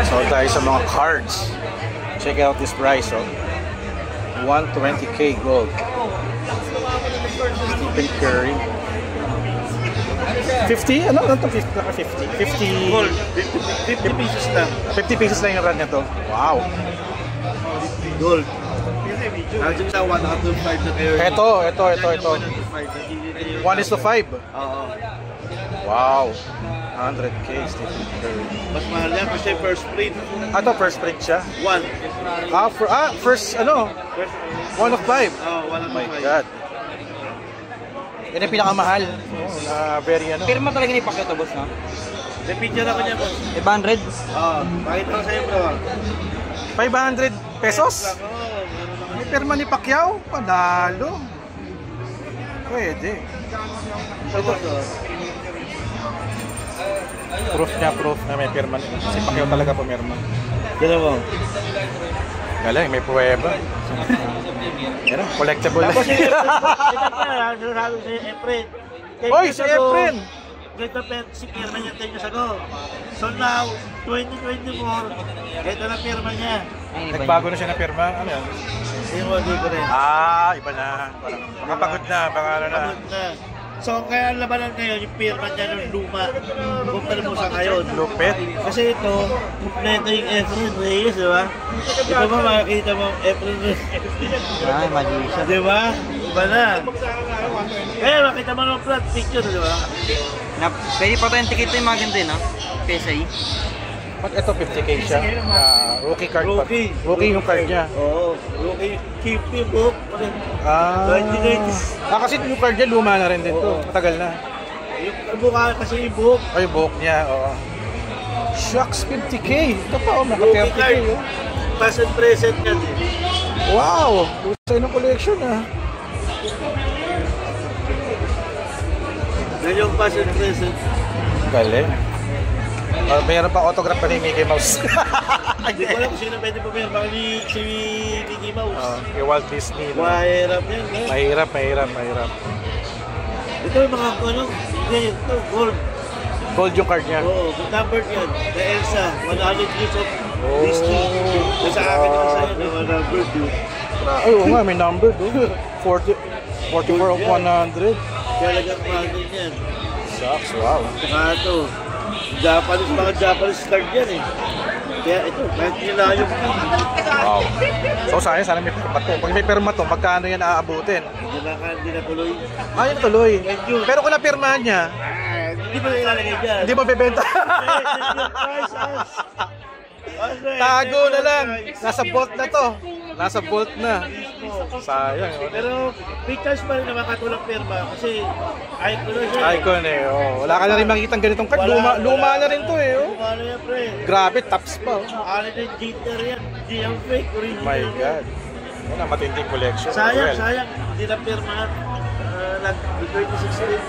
So tayo sa mga cards. Check out this price, oh. 120k gold. Stephen Curry. 50? Ano to? 50? 50 gold. 50 pesos lang. 50 pesos lang yung run nito. Wow. Gold. Actually sa 1 to 5 na kayo. Ito. 1:5. Oo. Wow. 100k Stephen Curry. Mas mahal yan kasi first print. Ito first print siya. 1. First ano? 1 of 5. Oh, 1 of 5. Oh my God. Yan yung pinakamahal. Very ano. Pirma talaga ni Pacquiao to, boss, no? May picture ako niya, boss. 500? Oo. Pakita ko sa'yo, bro. 500 pesos? May pirma ni Pacquiao? Panalo. Pwede. Proof na may pirma. Si Pacquiao talaga pumirma. Gano'n mo? Galing, may pruweba. Yan, collectible. Tapos si Efren, si Efren. Oy, si Efren! Ganito si pirma niya 10 years ago. So now, 2024, ito na pirma niya. Nagbago na siya na pirma. Ano yan? Hindi ko rin. Iba na. Makapagod na, baka ano na. Pagod na. So kaya labanan ngayon yung pirma niya ng luma. Kumpara mo sa ngayon. Lupit. Kasi ito, kompleto yung Efren Reyes, di ba? Ito ba makikita mo Efren Reyes? Magician. Di ba? Iba na. Kaya makita mo ng flat picture, di ba? Pwede pa tayong tikito yung mga ganito, no? PSI. Pag ito 50k siya. Rookie card. Rookie. Rookie yung card niya. Oo. Rookie. Keep yung book. 1990s. Kasi yung card niya luma na rin din to. Matagal na. Yung mukha kasi yung book. Ay, buhok niya. Oo. Shucks, 50k. Ito pa, naka 30k. Oh. Past and present yan eh. Wow! Kusay ng collection ah. Yan yung past and present. Galing. Mayroon pa autograph pa ni Mickey Mouse. Hindi ko alam kung sino pwede pumirma ni si Mickey Mouse. Kay Walt Disney. No? Mahirap yan. Mahirap. Ito yung mga ano, ito, gold. Gold yung card niya. Oo, numbered yan. The Elsa, 100 years of Disney. Sa akin naman sa'yo, numbered yun. Ay, oo nga, may number doon. 44 of 100. Kaya lagang mahal din yan. Shucks, wow. Saka ito, mga Japanese card yan eh. Kaya ito, kahit nila yung Wow. So sana may perma to. Pag may perma to, magkano yan aabutin? hindi na tuloy. Yun tuloy. Pero kung napirmahan niya, Hindi ba ilalagay dyan? hindi mo bebenta. Tago na lang. Nasa vault na to. Nasa vault na. Sayang. Pero may chance pa rin naman katulang pirma kasi icon na siya. Icon eh. Oh. Wala ka na rin makikita ganitong card. Luma na rin to eh. Oh. Luma na yan, pre. Grabe, tops pa. Oh. Ano din, jitter yan. Di ang fake, original. My God. Wala, matinding collection. Sayang. Hindi na pirma. Nag-26 rin.